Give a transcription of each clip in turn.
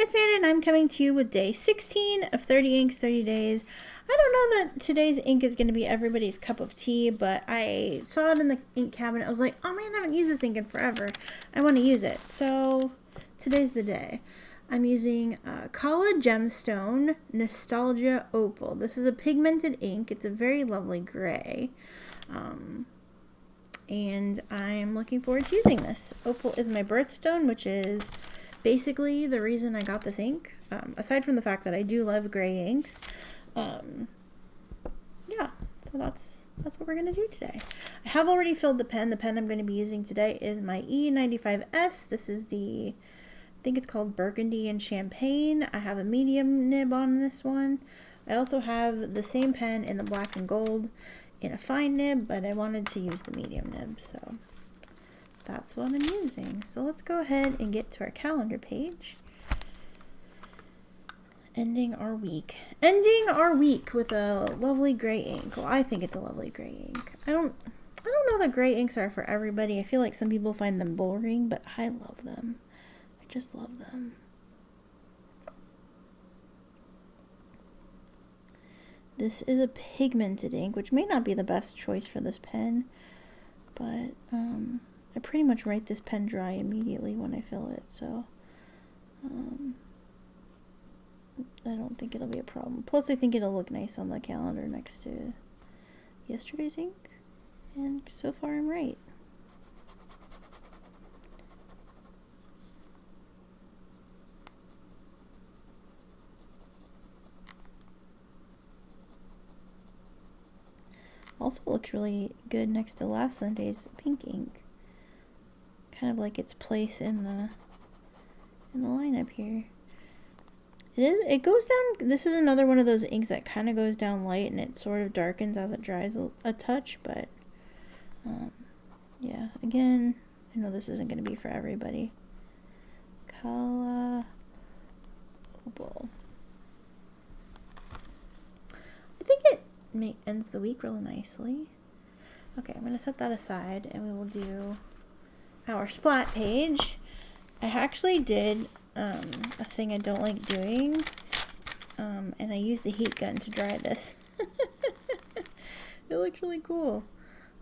it's Amanda, and I'm coming to you with day 16 of 30 inks, 30 days. I don't know that today's ink is going to be everybody's cup of tea, but I saw it in the ink cabinet. I was like, oh man, I haven't used this ink in forever. I want to use it. So today's the day. I'm using Kala Gemstone Nostalgia Opal. This is a pigmented ink. It's a very lovely gray. And I'm looking forward to using this. Opal is my birthstone, which is basically the reason I got this ink. Aside from the fact that I do love gray inks. Yeah, so that's what we're going to do today. I have already filled the pen. The pen I'm going to be using today is my E95S. This is the, I think it's called Burgundy and Champagne. I have a medium nib on this one. I also have the same pen in the black and gold in a fine nib, but I wanted to use the medium nib, so that's what I'm using. So let's go ahead and get to our calendar page. Ending our week with a lovely gray ink. Well, I think it's a lovely gray ink. I don't know that gray inks are for everybody. I feel like some people find them boring, but I love them. I just love them. This is a pigmented ink, which may not be the best choice for this pen, but I pretty much write this pen dry immediately when I fill it, so I don't think it'll be a problem. Plus, I think it'll look nice on the calendar next to yesterday's ink, and so far I'm right. Also looks really good next to last Sunday's pink ink. Kind of like its place in the lineup here. It goes down. This is another one of those inks that kind of goes down light and it sort of darkens as it dries a touch, but yeah, again, I know this isn't going to be for everybody. Kala Opal. I think it ends the week really nicely. Okay, I'm going to set that aside and we will do our splat page. I actually did a thing I don't like doing, and I used the heat gun to dry this. It looks really cool.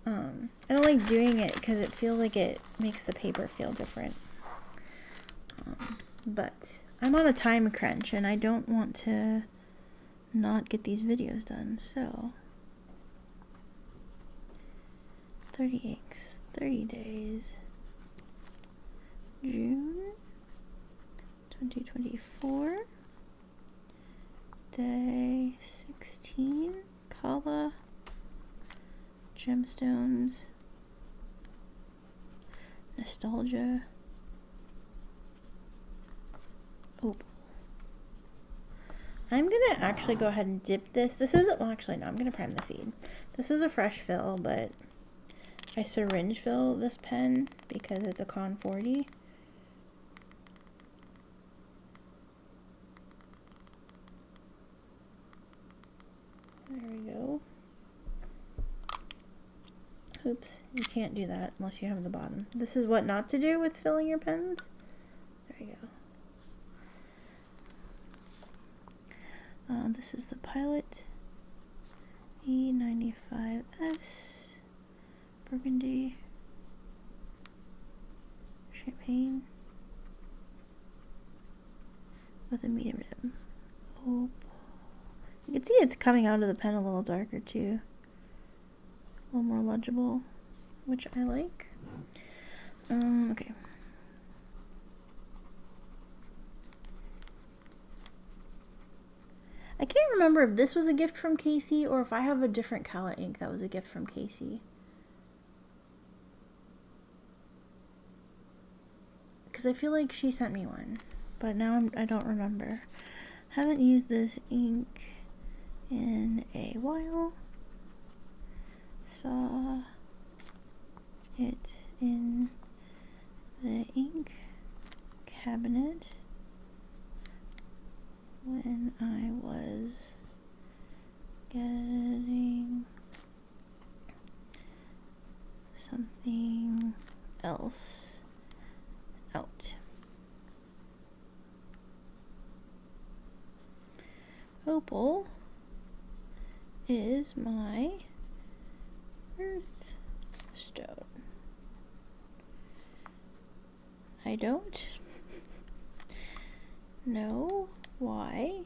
I don't like doing it because it feels like it makes the paper feel different. But I'm on a time crunch and I don't want to not get these videos done, so 30 inks, 30 days, June 2024, day 16, Kala Gemstones Nostalgia Opal. I'm going to actually go ahead and dip this. This isn't, well actually no, I'm going to prime the feed. This is a fresh fill, but I syringe fill this pen because it's a Con 40. There we go. Oops, you can't do that unless you have the bottom. This is what not to do with filling your pens. There you go. This is the Pilot E95S Burgundy Champagne with a medium nib. Oh, you can see it's coming out of the pen a little darker too, a little more legible, which I like. Okay. I can't remember if this was a gift from Casey or if I have a different Kala ink that was a gift from Casey. Because I feel like she sent me one, but now I don't remember. Haven't used this ink in a while. Saw it in the ink cabinet when I was getting something else out. Opal is my birthstone. I don't know why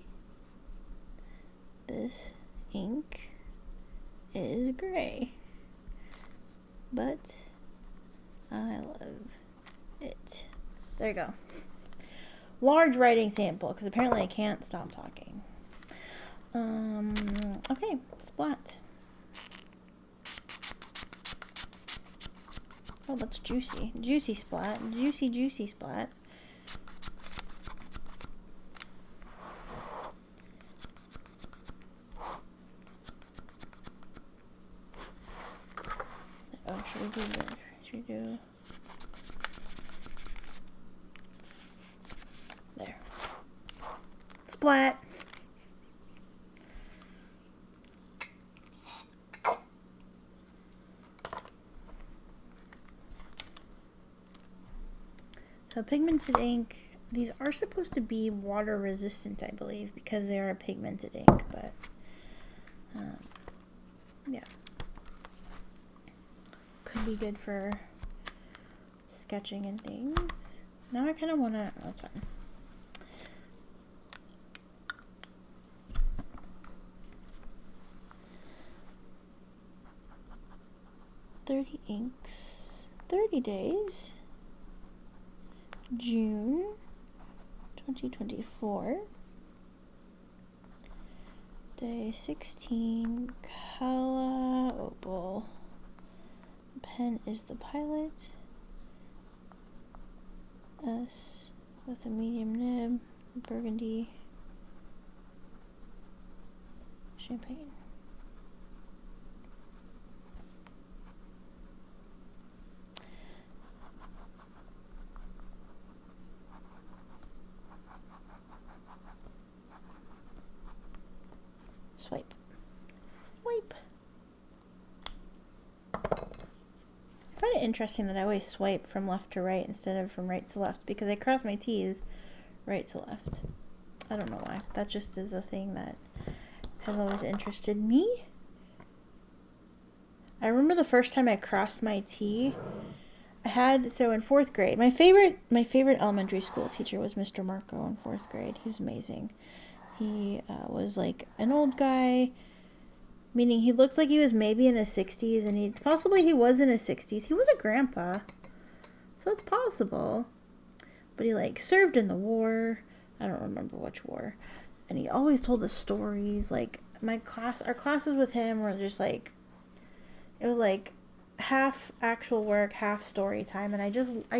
this ink is gray, but I love it. There you go. Large writing sample, because apparently I can't stop talking. Okay, splat. Oh, that's juicy. Juicy splat. Juicy, juicy splat. Oh, should we do this? Should we do... There. Splat. So pigmented ink, these are supposed to be water resistant, I believe, because they are pigmented ink, but yeah. Could be good for sketching and things. Now I kind of want to, oh, that's fine. $30 inks, 30 days. June 2024, day 16, KittyLovesFountainPens Opal. Pen is the Pilot. S with a medium nib, Burgundy, Champagne. Swipe. Swipe. I find it interesting that I always swipe from left to right instead of from right to left, because I cross my T's right to left. I don't know why. That just is a thing that has always interested me. I remember the first time I crossed my T, so in 4th grade, my favorite elementary school teacher was Mr. Marco in 4th grade. He was amazing. He was like an old guy, meaning he looked like he was maybe in his 60s, and he was in his 60s. He was a grandpa, so it's possible. But he like served in the war. I don't remember which war. And he always told us stories. Like our classes with him were just like, it was like half actual work, half story time, and I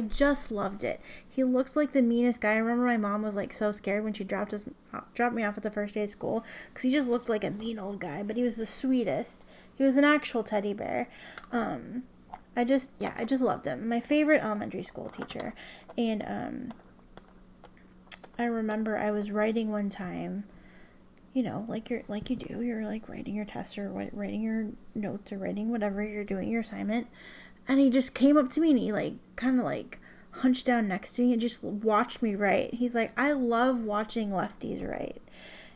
just loved it. He looks like the meanest guy. I remember my mom was like so scared when she dropped me off at the first day of school, because he just looked like a mean old guy, but he was the sweetest. He was an actual teddy bear. I just loved him. My favorite elementary school teacher. And I remember I was writing one time, you know, like you do, you're like writing your test or writing your notes or writing whatever you're doing, your assignment, and he just came up to me and he like kind of like hunched down next to me and just watched me write. He's like, I love watching lefties write.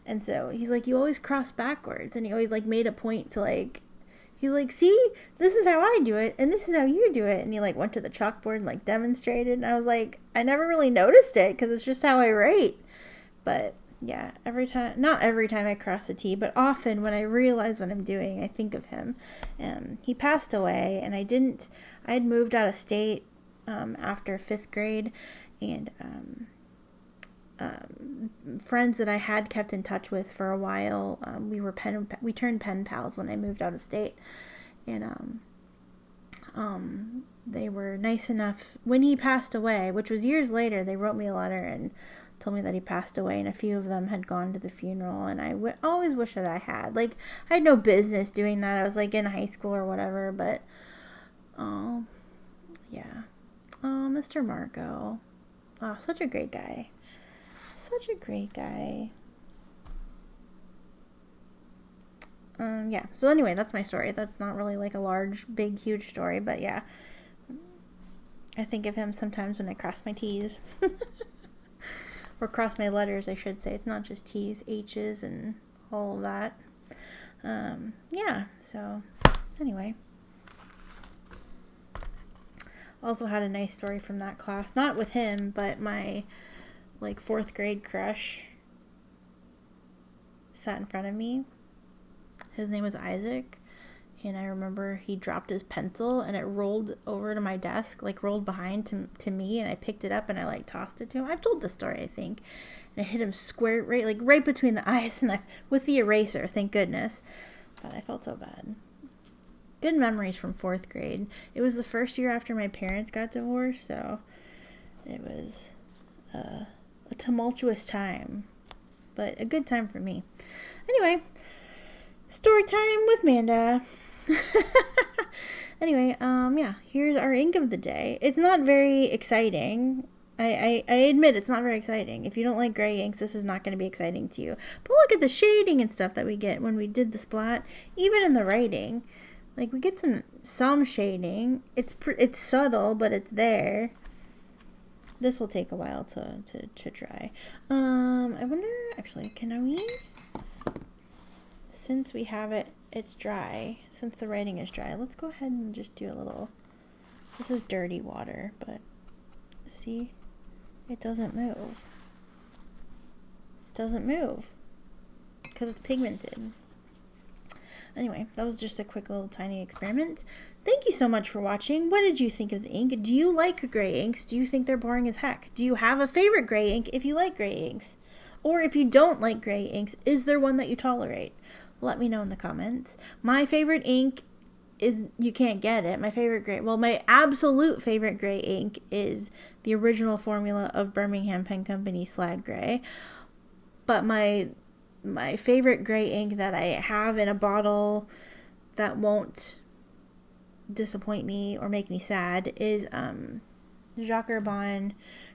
And so he's like, you always cross backwards, and he always like made a point to like, he's like, see, this is how I do it and this is how you do it, and he like went to the chalkboard and like demonstrated, and I was like, I never really noticed it because it's just how I write. But yeah, not every time I cross the T, but often when I realize what I'm doing, I think of him. He passed away, and I had moved out of state after 5th grade, and friends that I had kept in touch with for a while, we turned pen pals when I moved out of state, and they were nice enough when he passed away, which was years later. They wrote me a letter and told me that he passed away, and a few of them had gone to the funeral, and I always wish that I had. Like, I had no business doing that. I was like in high school or whatever, but yeah. Oh, Mr. Marco. Oh, such a great guy. Such a great guy. Yeah. So anyway, that's my story. That's not really like a large, big, huge story, but yeah. I think of him sometimes when I cross my T's. Or cross my letters, I should say. It's not just T's, H's, and all of that. Yeah, so anyway. Also had a nice story from that class. Not with him, but my like 4th grade crush sat in front of me. His name was Isaac. And I remember he dropped his pencil and it rolled over to my desk, like rolled behind to me, and I picked it up and I like tossed it to him. I've told this story, I think. And I hit him square, right between the eyes, and with the eraser, thank goodness. But I felt so bad. Good memories from 4th grade. It was the first year after my parents got divorced, so it was a tumultuous time, but a good time for me. Anyway, story time with Manda. Anyway, yeah, here's our ink of the day. It's not very exciting. I admit it's not very exciting. If you don't like gray inks, this is not going to be exciting to you. But look at the shading and stuff that we get when we did the splat. Even in the writing, like we get some shading. It's subtle, but it's there. This will take a while to dry. I wonder, actually, can we, since we have it, it's dry, since the writing is dry, let's go ahead and just do a little, this is dirty water, but see, it doesn't move. It doesn't move because it's pigmented. Anyway, that was just a quick little tiny experiment. Thank you so much for watching. What did you think of the ink? Do you like gray inks? Do you think they're boring as heck? Do you have a favorite gray ink if you like gray inks? Or if you don't like gray inks, is there one that you tolerate? Let me know in the comments. My favorite ink is, you can't get it. My absolute favorite gray ink is the original formula of Birmingham Pen Company Slag Gray. But my favorite gray ink that I have in a bottle that won't disappoint me or make me sad is Jacques Herbin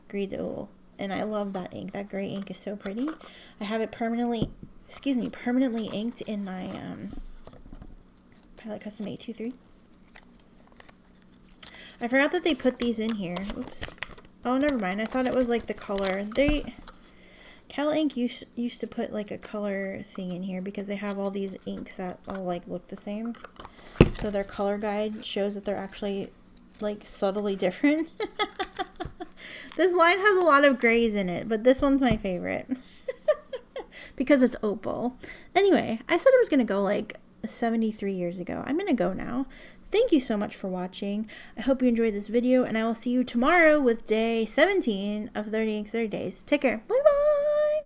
Gris d'Eau. And I love that ink. That gray ink is so pretty. I have it permanently inked in my Pilot Custom 823. I forgot that they put these in here. Oops. Oh, never mind. I thought it was like the color. Cal Ink used to put like a color thing in here because they have all these inks that all like look the same. So their color guide shows that they're actually like subtly different. This line has a lot of grays in it, but this one's my favorite. Because it's opal. Anyway, I said I was going to go like 73 years ago. I'm going to go now. Thank you so much for watching. I hope you enjoyed this video, and I will see you tomorrow with day 17 of 30 Inks 30 Days. Take care. Bye-bye.